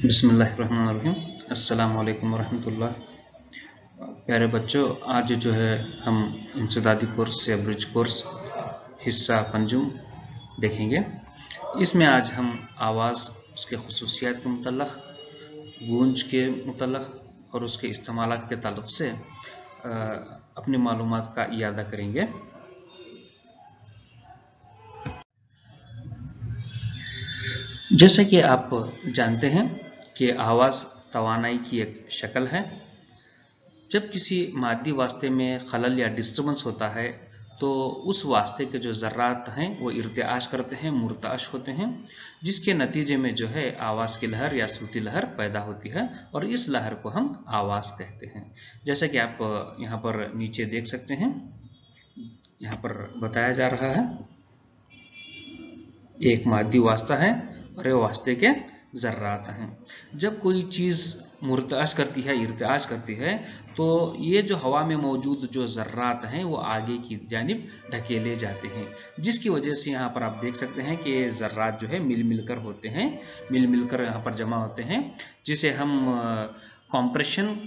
बिस्मिल्लाहिर्रहमानिर्रहीम। अस्सलामु अलैकुम वरहमतुल्लाह। प्यारे बच्चों, आज जो है हम इंसदादी कोर्स या ब्रिज कोर्स हिस्सा पंजुम देखेंगे। इसमें आज हम आवाज़, उसके खुसूसियात के मुतल्लक़, गूंज के मुतल्लक़ और उसके इस्तेमालात के ताल्लुक़ से अपनी मालूमात का इयादा करेंगे। जैसा कि आप जानते हैं कि आवाज़ तवानाई की एक शक्ल है। जब किसी मादी वास्ते में खलल या डिस्टर्बेंस होता है तो उस वास्ते के जो ज़र्रात हैं वो इर्तिआश करते हैं, मुर्ताश होते हैं, जिसके नतीजे में जो है आवाज़ की लहर या सूती लहर पैदा होती है और इस लहर को हम आवाज़ कहते हैं। जैसा कि आप यहाँ पर नीचे देख सकते हैं, यहाँ पर बताया जा रहा है एक मादी वास्ता है और ये वास्ते के ज़र्रात हैं। जब कोई चीज़ मुर्ताश करती है, इर्तिआश करती है, तो ये जो हवा में मौजूद जो ज़र्रात हैं वो आगे की जानिब ढकेले जाते हैं, जिसकी वजह से यहाँ पर आप देख सकते हैं कि ये ज़र्रात जो है मिल मिलकर होते हैं, मिल मिलकर यहाँ पर जमा होते हैं, जिसे हम कॉम्प्रेशन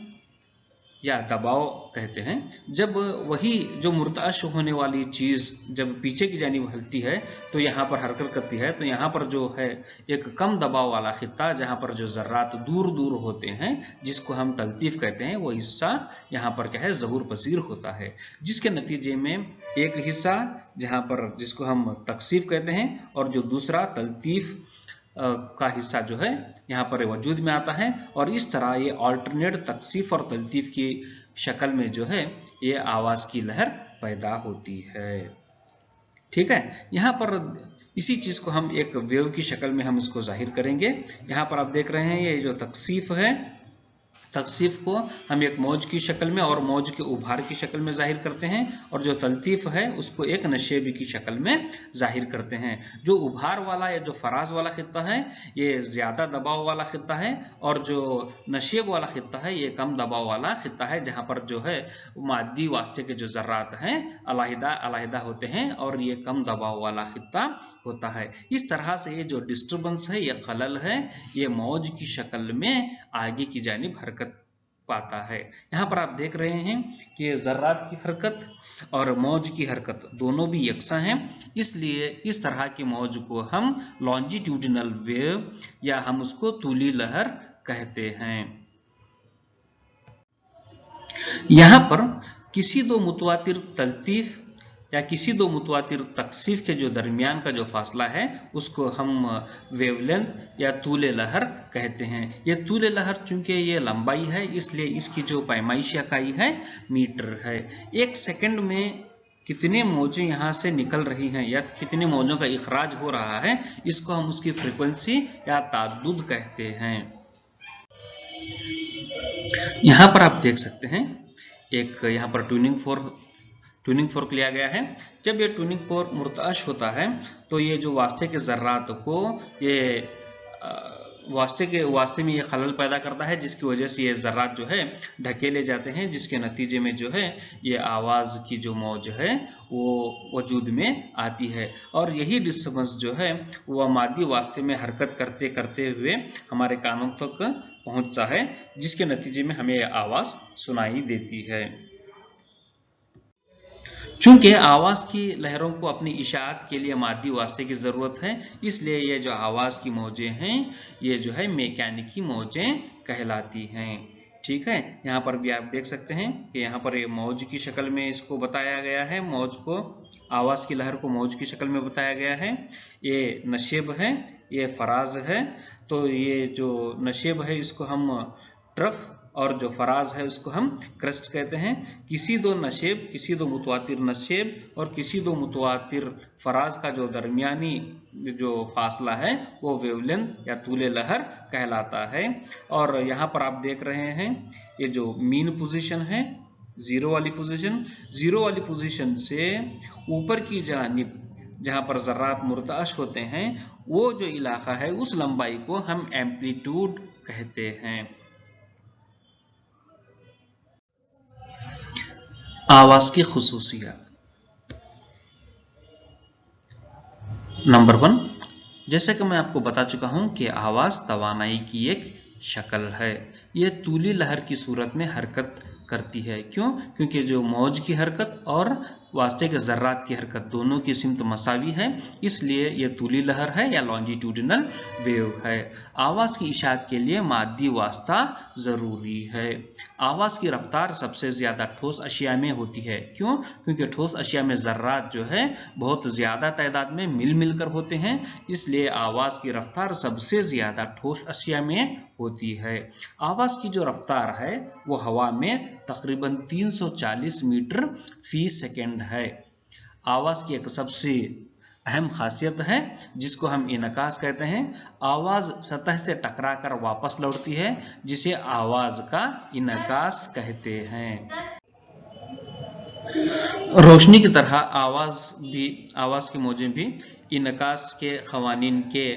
या दबाव कहते हैं। जब वही जो मुर्ताश होने वाली चीज़ जब पीछे की जानिब हलती है तो यहाँ पर हरकत करती है, तो यहाँ पर जो है एक कम दबाव वाला खित्ता, जहाँ पर जो ज़र्रात दूर दूर होते हैं, जिसको हम तलतीफ़ कहते हैं, वो हिस्सा यहाँ पर क्या है, ज़हूर पसीर होता है, जिसके नतीजे में एक हिस्सा जहाँ पर जिसको हम तकसीफ कहते हैं और जो दूसरा तलतीफ़ का हिस्सा जो है यहाँ पर वजूद में आता है और इस तरह ये अल्टरनेट तकसीफ और तलतीफ की शक्ल में जो है ये आवाज़ की लहर पैदा होती है। ठीक है, यहाँ पर इसी चीज़ को हम एक वेव की शक्ल में हम इसको जाहिर करेंगे। यहाँ पर आप देख रहे हैं ये जो तकसीफ है, तकसीफ को हम एक मौज की शक्ल में और मौज के उभार की शक्ल में जाहिर करते हैं और जो तलतीफ़ है उसको एक नशेब की शक्ल में जाहिर करते हैं। जो उभार वाला या जो फराज वाला खित्ता है ये ज़्यादा दबाव वाला खित्ता है और जो नशेब वाला खित्ता है ये कम दबाव वाला खित्ता है, जहाँ पर जो है मादी वास्ते के जो ज़र्रात हैं अलहदा अलहदा होते हैं और ये कम दबाव वाला खित्ता होता है। इस तरह से ये जो डिस्टर्बेंस है, ये खलल है, ये मौज की शक्ल में आगे की जानिब हरकत पाता है। यहाँ पर आप देख रहे हैं कि ज़र्रात की हरकत और मौज की हरकत दोनों भी यकसा हैं, इसलिए इस तरह की मौज को हम लॉन्जिट्यूडिनल वेव या हम उसको तूली लहर कहते हैं। यहाँ पर किसी दो मुतवातिर तलतीफ़ या किसी दो मुतवातिर तकसीफ के जो दरमियान का जो फासला है उसको हम वेवलेंथ या तूले लहर कहते हैं। ये तूले लहर चूंकि ये लंबाई है इसलिए इसकी जो पैमाइश इकाई है मीटर है। एक सेकंड में कितने मौजें यहाँ से निकल रही हैं या कितने मौजों का इखराज हो रहा है, इसको हम उसकी फ्रीक्वेंसी या ताद्दुद कहते हैं। यहाँ पर आप देख सकते हैं एक यहाँ पर ट्यूनिंग फोर्क लिया गया है। जब ये ट्यूनिंग फोर्क मुर्ताश होता है तो ये जो वास्ते के ज़र्रात को ये वास्ते में ये खलल पैदा करता है, जिसकी वजह से ये ज़र्रात जो है ढकेले जाते हैं, जिसके नतीजे में जो है ये आवाज़ की जो मौज है वो वजूद में आती है और यही डिस्टर्बेंस जो है वह मादी वास्ते में हरकत करते करते हुए हमारे कानों तक पहुंचता है, जिसके नतीजे में हमें आवाज़ सुनाई देती है। चूंकि आवाज़ की लहरों को अपनी इशाअत के लिए मादी वास्ते की ज़रूरत है, इसलिए ये जो आवाज़ की मौजें हैं ये जो है मैकेनिकी मौजें कहलाती हैं। ठीक है, यहाँ पर भी आप देख सकते हैं कि यहाँ पर ये मौज की शक्ल में इसको बताया गया है, मौज को, आवाज़ की लहर को मौज की शक्ल में बताया गया है। ये नशेब है, ये फराज है, तो ये जो नशेब है इसको हम ट्रफ और जो फराज है उसको हम क्रस्ट कहते हैं। किसी दो नशेब, किसी दो मुतवातिर नशेब और किसी दो मुतवातिर फराज का जो दरमियानी जो फासला है वो वेवलेंथ या तूले लहर कहलाता है। और यहाँ पर आप देख रहे हैं ये जो मीन पोजीशन है, जीरो वाली पोजीशन से ऊपर की जानिब जहाँ पर ज़र्रात मुर्ताश होते हैं वो जो इलाका है उस लंबाई को हम एम्पलीट्यूड कहते हैं। आवाज़ की खुसूसियात। नंबर 1, जैसे कि मैं आपको बता चुका हूं कि आवाज़ तवानाई की एक शक्ल है। यह तूली लहर की सूरत में हरकत करती है। क्यों? क्योंकि जो मौज की हरकत और वास्तविक ज़र्रात की हरकत दोनों की सिमत मसावी है, इसलिए यह तूली लहर है या लॉन्जिट्यूडिनल वेव है। आवाज़ की इशाअत के लिए मादी वास्ता ज़रूरी है। आवाज़ की रफ्तार सबसे ज़्यादा ठोस अशिया में होती है। क्यों? क्योंकि ठोस अशिया में ज़र्रात जो है बहुत ज़्यादा तादाद में मिल कर होते हैं, इसलिए आवाज़ की रफ्तार सबसे ज़्यादा ठोस अशिया में होती है। आवाज़ की जो रफ्तार है वो हवा में तकरीबन 340 मीटर फी सेकेंड है। आवाज़ की एक सबसे अहम खासियत है जिसको हम इनकास कहते हैं। आवाज़ सतह से टकराकर वापस लौटती है, जिसे आवाज़ का इनकास कहते हैं। रोशनी की तरह आवाज़ की मौजें भी इनकास के क़वानीन के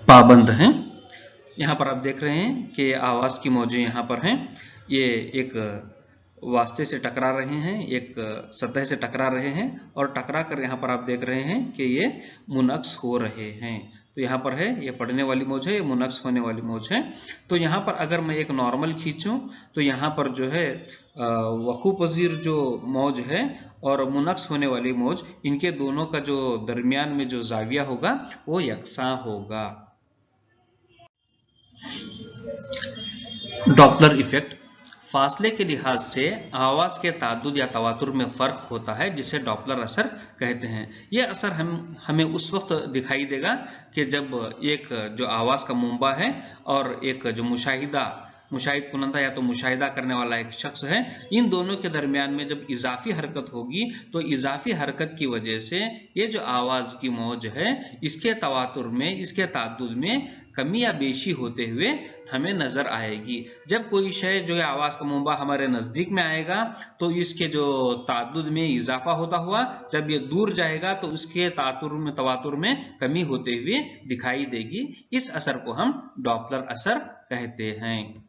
पाबंद हैं। यहाँ पर आप देख रहे हैं कि आवाज़ की मौजें यहाँ पर हैं। ये एक वास्ते से टकरा रहे हैं, एक सतह से टकरा रहे हैं, और टकरा कर यहाँ पर आप देख रहे हैं कि ये मुनक्स हो रहे हैं। तो यहाँ पर है ये पढ़ने वाली मौज है, ये मुनक्स होने वाली मौज है। तो यहाँ पर अगर मैं एक नॉर्मल खींचूं तो यहाँ पर जो है वक़ू पज़ीर जो मौज है और मुनक्स होने वाली मौज, इनके दोनों का जो दरमियान में जो जाविया होगा वो यकसा होगा। Doppler effect. फासले के लिहाज से आवाज़ के ताद्दुद या तवातुर में फ़र्क होता है, जिसे डॉपलर असर कहते हैं। यह असर हमें उस वक्त दिखाई देगा कि जब एक जो आवाज़ का मुंबा है और एक जो मुशाहिद कुनंदा या तो मुशाहिदा करने वाला एक शख्स है, इन दोनों के दरमियान में जब इजाफी हरकत होगी तो इजाफी हरकत की वजह से ये जो आवाज़ की मौज है इसके तवातुर में, इसके ताद्दुद में कमी या बेशी होते हुए हमें नजर आएगी। जब कोई शय जो है आवाज़ का मुंबा हमारे नज़दीक में आएगा तो इसके जो ताद्दुद में इजाफा होता हुआ जब ये दूर जाएगा तो उसके तवातुर में कमी होते हुए दिखाई देगी। इस असर को हम डॉपलर असर कहते हैं।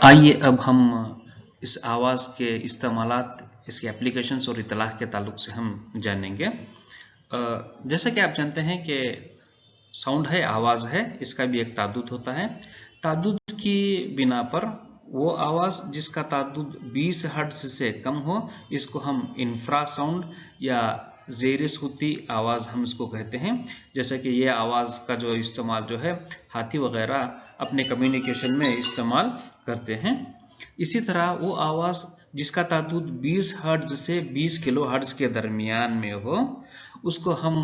आइए अब हम इस आवाज़ के इस्तेमालात, इसके एप्लीकेशंस और इतलाह के ताल्लुक से हम जानेंगे। जैसा कि आप जानते हैं कि साउंड है, आवाज़ है, इसका भी एक ताद्दुद होता है। ताद्दुद की बिना पर वो आवाज़ जिसका ताद्दुद 20 हर्ट्ज़ से कम हो, इसको हम इंफ्रासाउंड या ज़ेर सूती आवाज़ हम इसको कहते हैं। जैसे कि ये आवाज़ का जो इस्तेमाल जो है हाथी वगैरह अपने कम्युनिकेशन में इस्तेमाल करते हैं। इसी तरह वो आवाज़ जिसका ताद्दुद 20 हर्ट्ज़ से 20 किलो हर्ट्ज़ के दरमियान में हो, उसको हम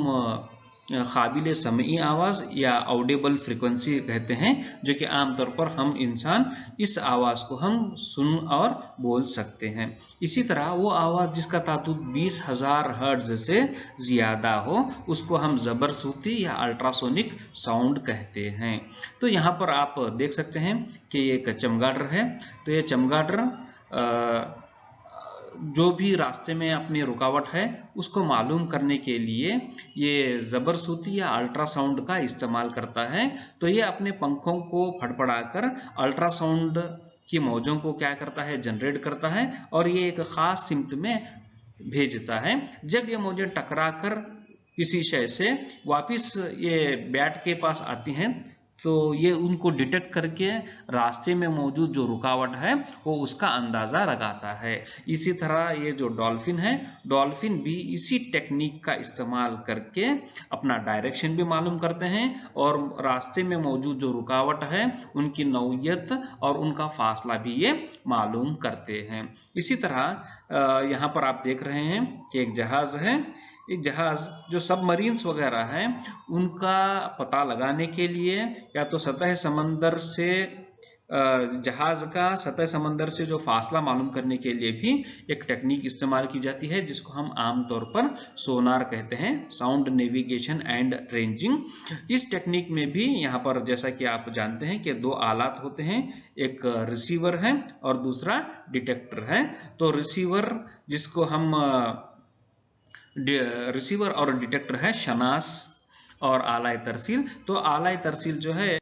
काबिल समई आवाज़ या ऑडिबल फ्रीक्वेंसी कहते हैं, जो कि आमतौर पर हम इंसान इस आवाज़ को हम सुन और बोल सकते हैं। इसी तरह वो आवाज़ जिसका तातुत 20,000 हर्ट्ज से ज़्यादा हो उसको हम ज़बरसूती या अल्ट्रासोनिक साउंड कहते हैं। तो यहाँ पर आप देख सकते हैं कि ये एक चमगादड़ है। तो ये चमगादड़ जो भी रास्ते में अपनी रुकावट है उसको मालूम करने के लिए ये ज़बरसूती या अल्ट्रासाउंड का इस्तेमाल करता है। तो ये अपने पंखों को फड़फड़ाकर अल्ट्रासाउंड की मौजों को क्या करता है, जनरेट करता है, और ये एक ख़ास सिमत में भेजता है। जब ये मौजें टकराकर किसी शय से वापस ये बैट के पास आती हैं तो ये उनको डिटेक्ट करके रास्ते में मौजूद जो रुकावट है वो उसका अंदाज़ा लगाता है। इसी तरह ये जो डॉल्फिन है, डॉल्फिन भी इसी टेक्निक का इस्तेमाल करके अपना डायरेक्शन भी मालूम करते हैं और रास्ते में मौजूद जो रुकावट है उनकी नौयत और उनका फासला भी ये मालूम करते हैं। इसी तरह यहाँ पर आप देख रहे हैं कि एक जहाज़ है। एक जहाज़ जो सबमरीन्स वगैरह हैं उनका पता लगाने के लिए या तो सतह समंदर से जहाज़ का सतह समंदर से जो फासला मालूम करने के लिए भी एक टेक्निक इस्तेमाल की जाती है जिसको हम आमतौर पर सोनार कहते हैं, साउंड नेविगेशन एंड रेंजिंग। इस टेक्निक में भी यहाँ पर जैसा कि आप जानते हैं कि दो आलात होते हैं, एक रिसीवर है और दूसरा डिटेक्टर है। तो रिसीवर और डिटेक्टर है शनास और आलाए तरसील। तो आलाए तरसील जो है